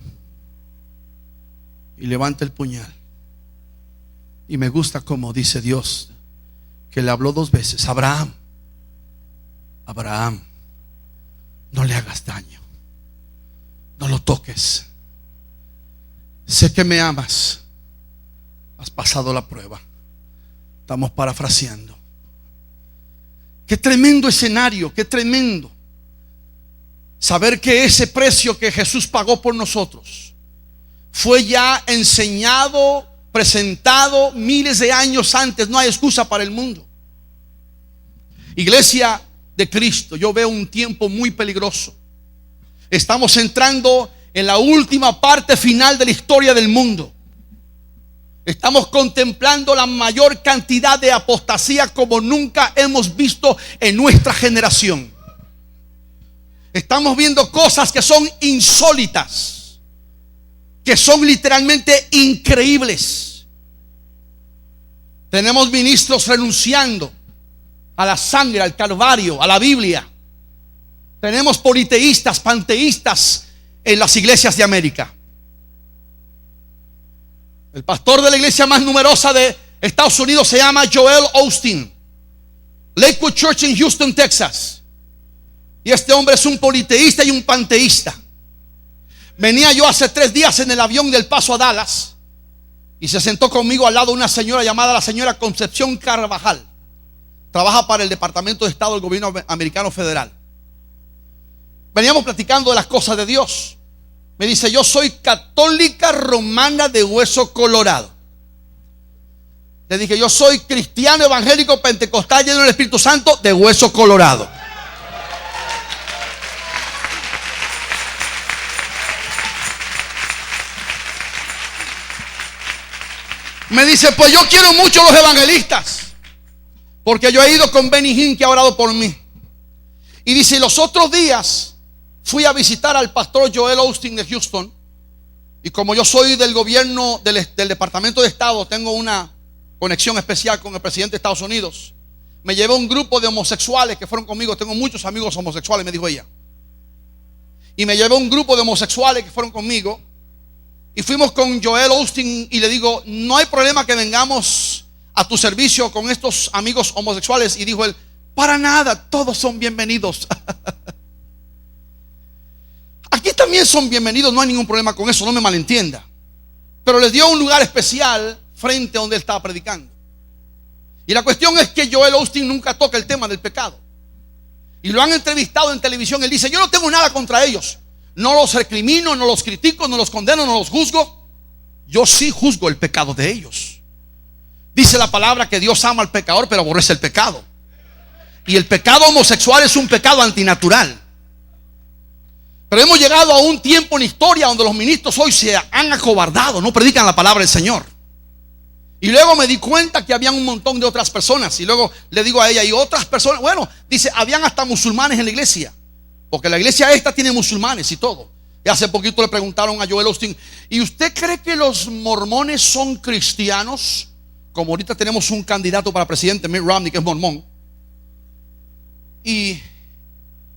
y levanta el puñal. Y me gusta como dice Dios, que le habló 2 veces: Abraham, Abraham, no le hagas daño, no lo toques. Sé que me amas, has pasado la prueba. Estamos parafraseando. Qué tremendo escenario, qué tremendo saber que ese precio que Jesús pagó por nosotros fue ya enseñado, presentado miles de años antes. No hay excusa para el mundo. Iglesia de Cristo, yo veo un tiempo muy peligroso. Estamos entrando en la última parte final de la historia del mundo. Estamos contemplando la mayor cantidad de apostasía como nunca hemos visto en nuestra generación. Estamos viendo cosas que son insólitas, que son literalmente increíbles. Tenemos ministros renunciando a la sangre, al Calvario, a la Biblia. Tenemos politeístas, panteístas en las iglesias de América. El pastor de la iglesia más numerosa de Estados Unidos se llama Joel Osteen, Lakewood Church en Houston, Texas. Y este hombre es un politeísta y un panteísta. Venía yo hace 3 días en el avión del Paso a Dallas y se sentó conmigo al lado una señora llamada la señora Concepción Carvajal. Trabaja para el Departamento de Estado del gobierno americano federal. Veníamos platicando de las cosas de Dios. Me dice: yo soy católica romana de hueso colorado. Le dije: yo soy cristiano evangélico pentecostal lleno del Espíritu Santo de hueso colorado. Me dice: pues yo quiero mucho los evangelistas, porque yo he ido con Benny Hinn, que ha orado por mí. Y dice: los otros días fui a visitar al pastor Joel Osteen de Houston. Y como yo soy del gobierno del Departamento de Estado, tengo una conexión especial con el presidente de Estados Unidos. Me llevé un grupo de homosexuales que fueron conmigo. Tengo muchos amigos homosexuales, me dijo ella. Y me llevé un grupo de homosexuales que fueron conmigo. Y fuimos con Joel Osteen y le digo, no hay problema que vengamos a tu servicio con estos amigos homosexuales. Y dijo él, para nada, todos son bienvenidos. Aquí también son bienvenidos, no hay ningún problema con eso, no me malentienda. Pero les dio un lugar especial frente a donde él estaba predicando. Y la cuestión es que Joel Osteen nunca toca el tema del pecado. Y lo han entrevistado en televisión. Él dice, yo no tengo nada contra ellos. No los recrimino, no los critico, no los condeno, no los juzgo. Yo sí juzgo el pecado de ellos. Dice la palabra que Dios ama al pecador, pero aborrece el pecado. Y el pecado homosexual es un pecado antinatural. Pero hemos llegado a un tiempo en la historia donde los ministros hoy se han acobardado, no predican la palabra del Señor. Y luego me di cuenta que habían un montón de otras personas. Y luego le digo a ella, y otras personas, bueno, dice, habían hasta musulmanes en la iglesia. Porque la iglesia esta tiene musulmanes y todo. Y hace poquito le preguntaron a Joel Osteen, ¿y usted cree que los mormones son cristianos? Como ahorita tenemos un candidato para presidente, Mitt Romney, que es mormón. Y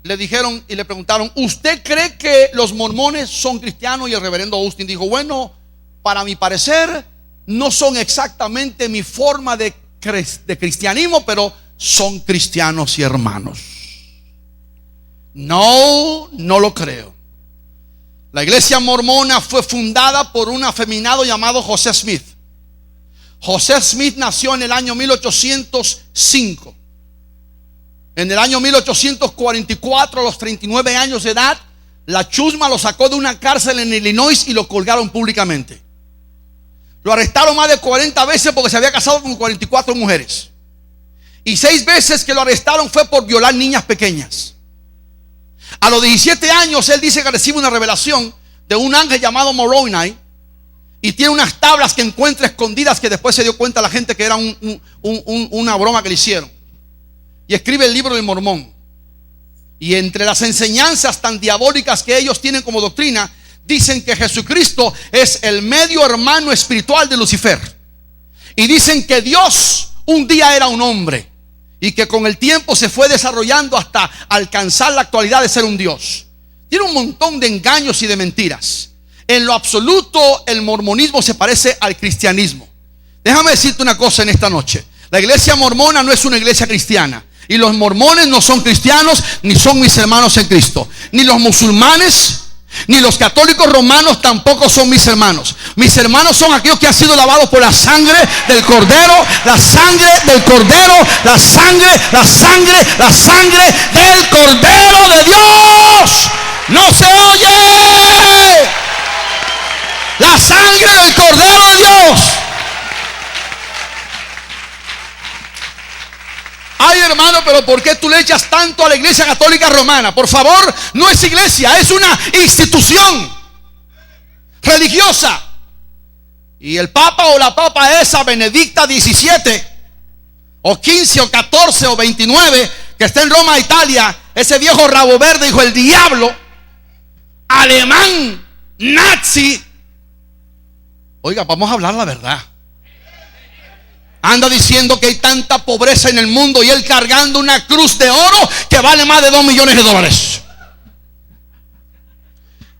le dijeron y le preguntaron, ¿usted cree que los mormones son cristianos? Y el reverendo Osteen dijo, bueno, para mi parecer no son exactamente mi forma de cristianismo, pero son cristianos y hermanos. No lo creo. La iglesia mormona fue fundada por un afeminado llamado José Smith. José Smith nació en el año 1805. En el año 1844, a los 39 años de edad, la chusma lo sacó de una cárcel en Illinois y lo colgaron públicamente. Lo arrestaron más de 40 veces porque se había casado con 44 mujeres. Y 6 veces que lo arrestaron fue por violar niñas pequeñas. A los 17 años él dice que recibe una revelación de un ángel llamado Moroni. Y tiene unas tablas que encuentra escondidas, que después se dio cuenta la gente que era una broma que le hicieron. Y escribe el libro del Mormón. Y entre las enseñanzas tan diabólicas que ellos tienen como doctrina, dicen que Jesucristo es el medio hermano espiritual de Lucifer. Y dicen que Dios un día era un hombre y que con el tiempo se fue desarrollando hasta alcanzar la actualidad de ser un Dios. Tiene un montón de engaños y de mentiras. En lo absoluto, el mormonismo se parece al cristianismo. Déjame decirte una cosa en esta noche. La iglesia mormona no es una iglesia cristiana. Y los mormones no son cristianos, ni son mis hermanos en Cristo. Ni los musulmanes, ni los católicos romanos tampoco son mis hermanos. Mis hermanos son aquellos que han sido lavados por la sangre del Cordero. La sangre del Cordero. La sangre del Cordero de Dios. No se oye. La sangre del Cordero de Dios. Ay, hermano, pero ¿por qué tú le echas tanto a la iglesia católica romana? Por favor, no es iglesia, es una institución religiosa. Y el papa o la papa esa, Benedicta 17 o 15 o 14 o 29, que está en Roma, Italia, ese viejo rabo verde, hijo del diablo, alemán, nazi. Oiga, vamos a hablar la verdad. Anda diciendo que hay tanta pobreza en el mundo y él cargando una cruz de oro que vale más de $2 millones.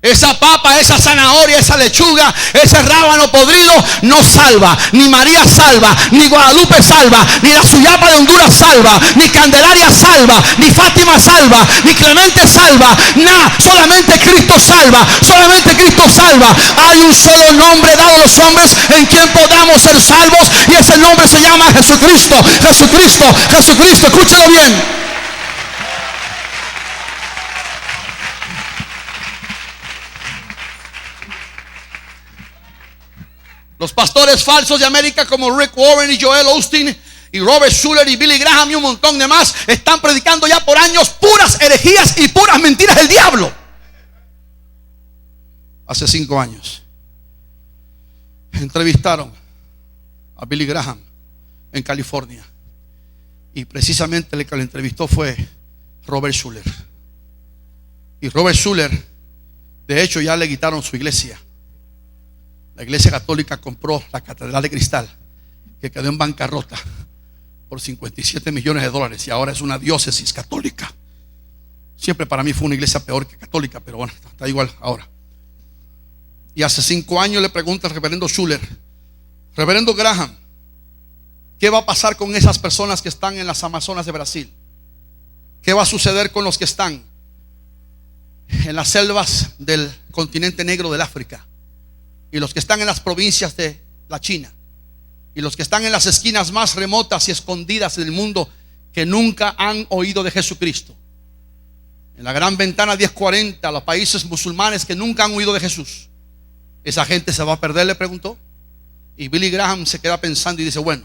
Esa papa, esa zanahoria, esa lechuga, ese rábano podrido no salva. Ni María salva, ni Guadalupe salva, ni la Suyapa de Honduras salva, ni Candelaria salva, ni Fátima salva, ni Clemente salva. Nada, solamente Cristo salva. Solamente Cristo salva. Hay un solo nombre dado a los hombres en quien podamos ser salvos, y ese nombre se llama Jesucristo. Jesucristo, Jesucristo. Escúchalo bien. Los pastores falsos de América como Rick Warren y Joel Osteen y Robert Schuller y Billy Graham y un montón de más están predicando ya por años puras herejías y puras mentiras del diablo. Hace 5 años entrevistaron a Billy Graham en California, y precisamente el que lo entrevistó fue Robert Schuller. Y Robert Schuller, de hecho, ya le quitaron su iglesia. La iglesia católica compró la Catedral de Cristal, que quedó en bancarrota por 57 millones de dólares y ahora es una diócesis católica. Siempre para mí fue una iglesia peor que católica, pero bueno, está igual ahora. Y hace 5 años le pregunta al reverendo Schuller: reverendo Graham, ¿qué va a pasar con esas personas que están en las Amazonas de Brasil? ¿Qué va a suceder con los que están en las selvas del continente negro del África? Y los que están en las provincias de la China. Y los que están en las esquinas más remotas y escondidas del mundo, que nunca han oído de Jesucristo. En la gran ventana 1040, los países musulmanes que nunca han oído de Jesús. ¿Esa gente se va a perder?, le preguntó. Y Billy Graham se queda pensando y dice: bueno,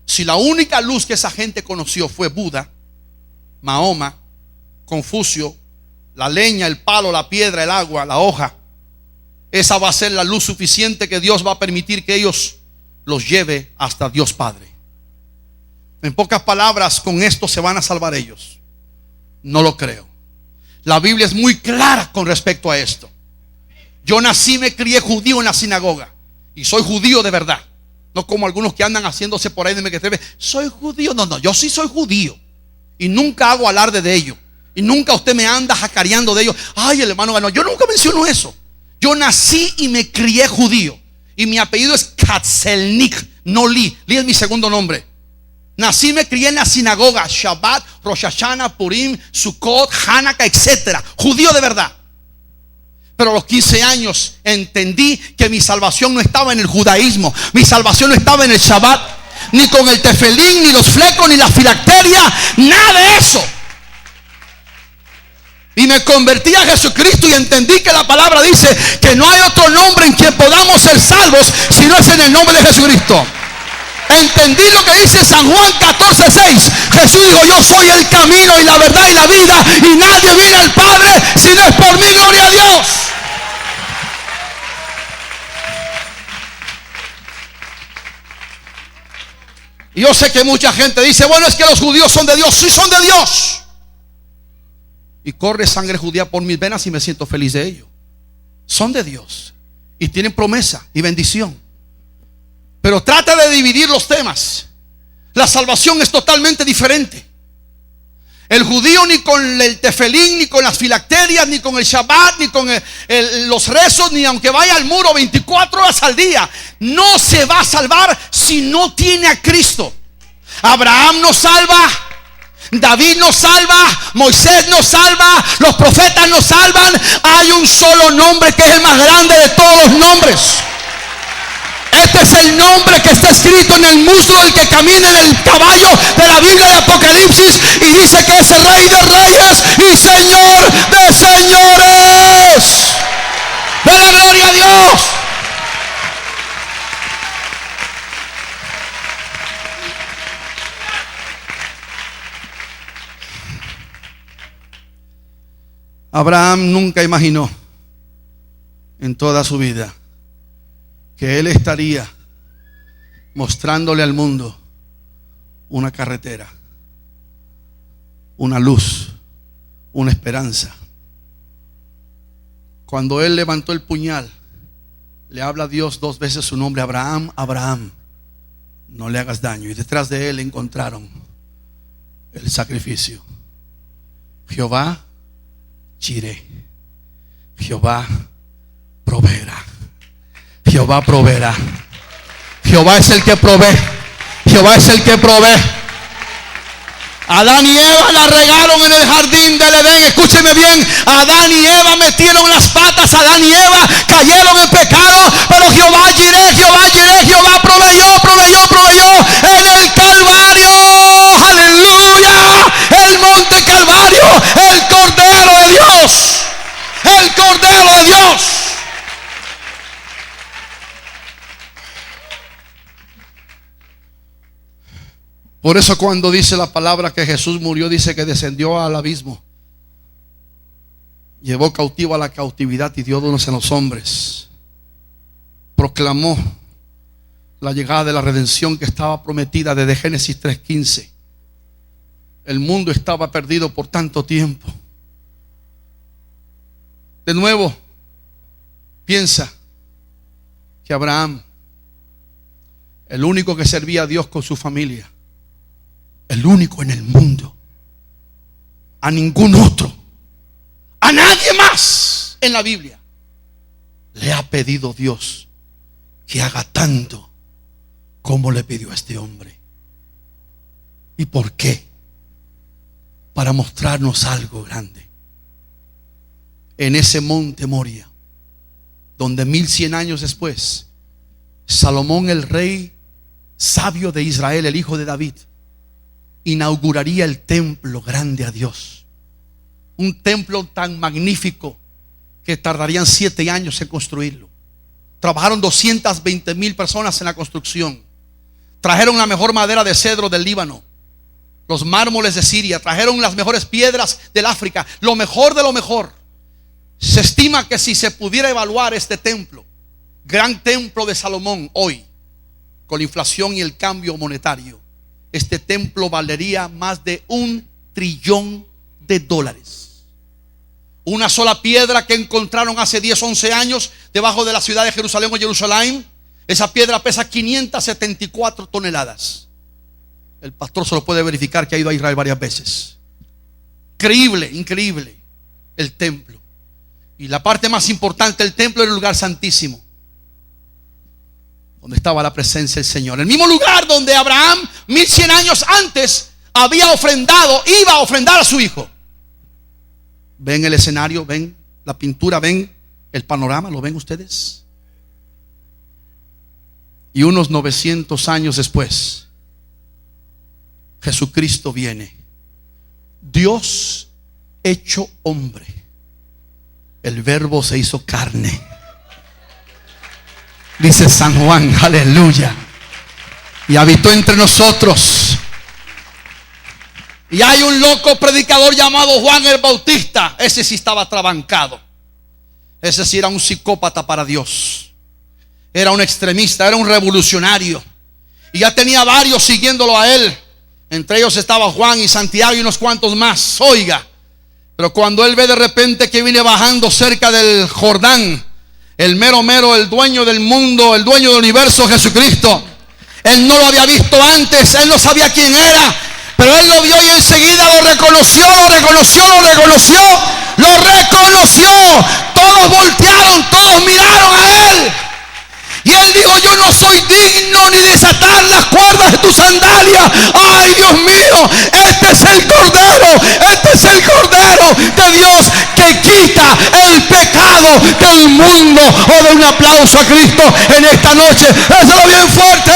si la única luz que esa gente conoció fue Buda, Mahoma, Confucio, la leña, el palo, la piedra, el agua, la hoja, esa va a ser la luz suficiente que Dios va a permitir que ellos los lleve hasta Dios Padre. En pocas palabras, con esto se van a salvar ellos. No lo creo. La Biblia es muy clara con respecto a esto. Yo nací, me crié judío en la sinagoga y soy judío de verdad. No como algunos que andan haciéndose por ahí de mequetrefe: soy judío. No, yo sí soy judío y nunca hago alarde de ello. Y nunca usted me anda jacareando de ello: ay, el hermano ganó. Yo nunca menciono eso. Yo nací y me crié judío. Y mi apellido es Katzelnik, no Lee. Lee es mi segundo nombre. Nací y me crié en la sinagoga. Shabbat, Rosh Hashanah, Purim, Sukkot, Hanukkah, etc. Judío de verdad. Pero a los 15 años entendí que mi salvación no estaba en el judaísmo. Mi salvación no estaba en el Shabbat, ni con el tefilín, ni los flecos, ni la filacteria. Nada de eso. Y me convertí a Jesucristo y entendí que la palabra dice que no hay otro nombre en quien podamos ser salvos si no es en el nombre de Jesucristo. Entendí lo que dice San Juan 14:6. Jesús dijo: yo soy el camino y la verdad y la vida, y nadie viene al Padre si no es por mí. Gloria a Dios. Y yo sé que mucha gente dice: bueno, es que los judíos son de Dios. Sí, son de Dios. Y corre sangre judía por mis venas y me siento feliz de ello. Son de Dios y tienen promesa y bendición. Pero trata de dividir los temas. La salvación es totalmente diferente. El judío ni con el tefilín, ni con las filacterias, ni con el Shabbat, ni con los rezos, ni aunque vaya al muro 24 horas al día, no se va a salvar si no tiene a Cristo. Abraham nos salva, David nos salva, Moisés nos salva, los profetas nos salvan. Hay un solo nombre que es el más grande de todos los nombres. Este es el nombre que está escrito en el muslo del que camina en el caballo de la Biblia de Apocalipsis, y dice que es el Rey de Reyes y Señor de Señores. ¡De la gloria a Dios! Abraham nunca imaginó en toda su vida que él estaría mostrándole al mundo una carretera, una luz, una esperanza. Cuando él levantó el puñal, le habla a Dios 2 veces su nombre: Abraham, Abraham, no le hagas daño. Y detrás de él encontraron el sacrificio. Jehová Jireh, Jehová proveerá. Jehová proveerá. Jehová es el que provee. Jehová es el que provee. Adán y Eva la regaron en el jardín del Edén. Escúcheme bien: Adán y Eva metieron las patas. Adán y Eva cayeron en pecado. Pero Jehová Jireh, Jehová Jireh, Jehová proveyó en el Calvario. Aleluya. El monte Calvario, el Cordero de Dios. El Cordero de Dios. Por eso cuando dice la palabra que Jesús murió, dice que descendió al abismo, llevó cautivo a la cautividad y dio dones en los hombres, proclamó la llegada de la redención que estaba prometida desde Génesis 3:15. El mundo estaba perdido por tanto tiempo. De nuevo, piensa que Abraham El único que servía a Dios con su familia. El único en el mundo. A ningún otro. A nadie más en la Biblia le ha pedido Dios que haga tanto como le pidió a este hombre. ¿Y por qué? Para mostrarnos algo grande. En ese monte Moria, donde 1100 años después, Salomón, el rey sabio de Israel, el hijo de David, inauguraría el templo grande a Dios. Un templo tan magnífico que tardarían 7 años en construirlo. Trabajaron 220,000 personas en la construcción. Trajeron la mejor madera de cedro del Líbano, los mármoles de Siria, trajeron las mejores piedras del África, lo mejor de lo mejor. Se estima que si se pudiera evaluar este templo, gran templo de Salomón hoy, con la inflación y el cambio monetario, este templo valería más de $1 trillón. Una sola piedra que encontraron hace 10, 11 años debajo de la ciudad de Jerusalén o Jerusalén, esa piedra pesa 574 toneladas. El pastor se lo puede verificar, que ha ido a Israel varias veces. Increíble, increíble el templo. Y la parte más importante del templo era el lugar santísimo, donde estaba la presencia del Señor. El mismo lugar donde Abraham 1100 años antes había ofrendado, iba a ofrendar a su hijo. ¿Ven el escenario? ¿Ven la pintura? ¿Ven el panorama? ¿Lo ven ustedes? Y unos 900 años después, Jesucristo viene, Dios hecho hombre. El verbo se hizo carne, dice San Juan, aleluya, y habitó entre nosotros. Y hay un loco predicador llamado Juan el Bautista. Ese sí estaba atrabancado. Ese sí era un psicópata para Dios. Era un extremista, era un revolucionario. Y ya tenía varios siguiéndolo a él. Entre ellos estaba Juan y Santiago y unos cuantos más. Oiga, pero cuando él ve de repente que viene bajando cerca del Jordán, el mero mero, el dueño del mundo, el dueño del universo, Jesucristo, él no lo había visto antes, él no sabía quién era, pero él lo vio y enseguida lo reconoció. Todos voltearon, todos miraron a él. Y él dijo: yo no soy digno ni desatar las cuerdas de tu sandalia. Ay, Dios mío, este es el Cordero de Dios que quita el pecado del mundo. O de un aplauso a Cristo en esta noche. Dáselo bien fuerte.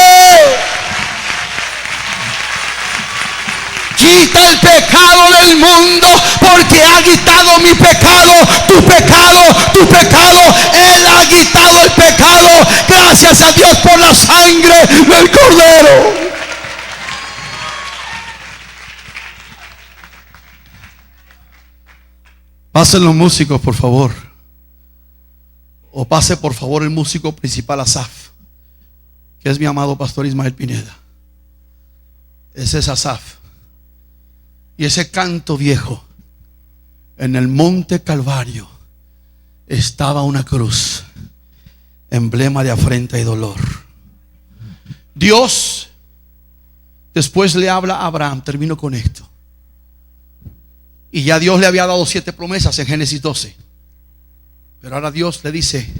Quita el pecado del mundo, porque ha quitado mi pecado, tu pecado. Él ha quitado el pecado. Gracias a Dios por la sangre del Cordero. Pasen los músicos, por favor. O pase, por favor, el músico principal, Asaf, que es mi amado pastor Ismael Pineda. Ese es Asaf. Y ese canto viejo: en el monte Calvario estaba una cruz, emblema de afrenta y dolor. Dios después le habla a Abraham. Termino con esto. Y ya Dios le había dado 7 promesas en Génesis 12. Pero ahora Dios le dice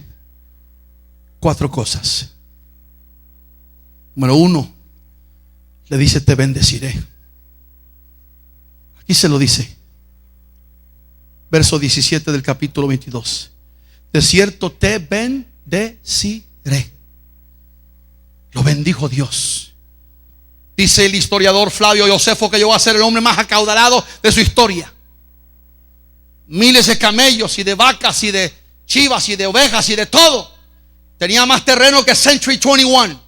4 cosas. Número 1, le dice: te bendeciré. Y se lo dice, verso 17 del capítulo 22. De cierto te bendeciré. Lo bendijo Dios. Dice el historiador Flavio Josefo que llegó a ser el hombre más acaudalado de su historia. Miles de camellos y de vacas y de chivas y de ovejas y de todo. Tenía más terreno que Century 21.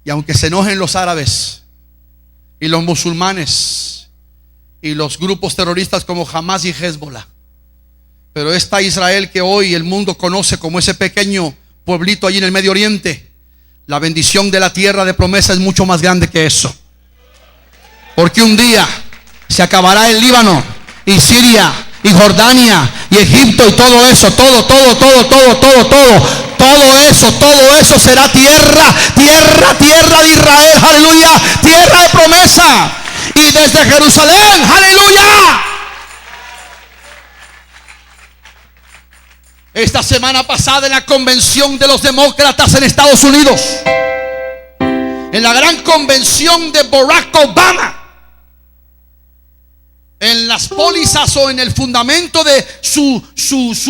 Y aunque se enojen los árabes y los musulmanes y los grupos terroristas como Hamas y Hezbollah, pero esta Israel que hoy el mundo conoce como ese pequeño pueblito allí en el Medio Oriente, la bendición de la tierra de promesa es mucho más grande que eso. Porque un día se acabará el Líbano y Siria y Jordania y Egipto y todo eso, todo eso será tierra de Israel, aleluya, tierra de promesa. Y desde Jerusalén, aleluya. Esta semana pasada en la convención de los demócratas en Estados Unidos, en la gran convención de Barack Obama, en las pólizas o en el fundamento de su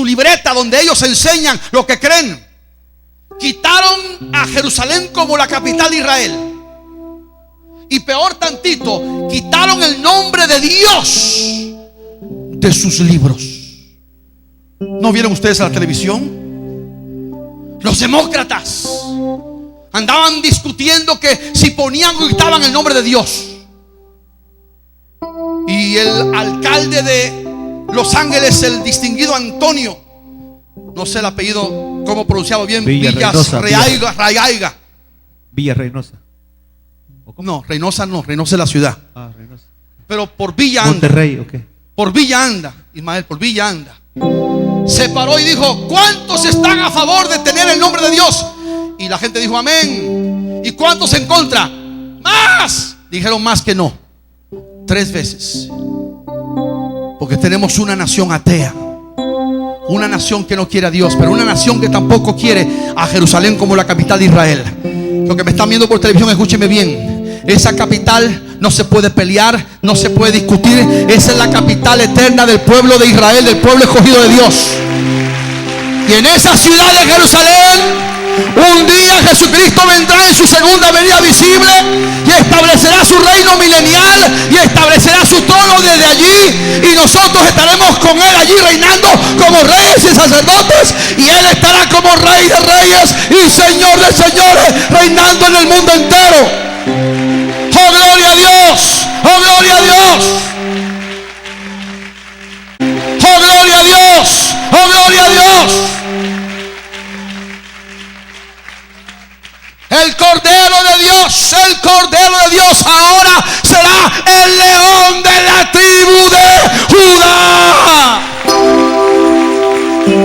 libreta donde ellos enseñan lo que creen, quitaron a Jerusalén como la capital de Israel. Y peor tantito, quitaron el nombre de Dios de sus libros. ¿No vieron ustedes a la televisión? Los demócratas andaban discutiendo que si ponían o quitaban el nombre de Dios. Y el alcalde de Los Ángeles, el distinguido Antonio, no sé el apellido, cómo pronunciado bien, Villarraiga. Villarreynosa. No, Reynosa no, Reynosa es la ciudad. Reynosa. Pero por Villa anda. Monterrey, ok. Por Villa anda, Ismael, por Villa anda. Se paró y dijo: ¿cuántos están a favor de tener el nombre de Dios? Y la gente dijo amén. ¿Y cuántos en contra? Más. Dijeron más que no. 3 veces. Porque tenemos una nación atea, una nación que no quiere a Dios, pero una nación que tampoco quiere a Jerusalén como la capital de Israel. Lo que me están viendo por televisión, escúcheme bien. Esa capital no se puede pelear, no se puede discutir. Esa es la capital eterna del pueblo de Israel, del pueblo escogido de Dios. Y en esa ciudad de Jerusalén, un día Jesucristo vendrá en su segunda venida visible y establecerá su reino milenial y establecerá su trono desde allí, y nosotros estaremos con él allí reinando como reyes y sacerdotes, y él estará como rey de reyes y señor de señores, reinando en el mundo entero. ¡Oh, gloria a Dios! ¡Oh, gloria a Dios! ¡Oh, gloria a Dios! ¡Oh, gloria a Dios! El Cordero de Dios ahora será el león de la tribu de Judá.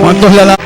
¿Cuántos le dan?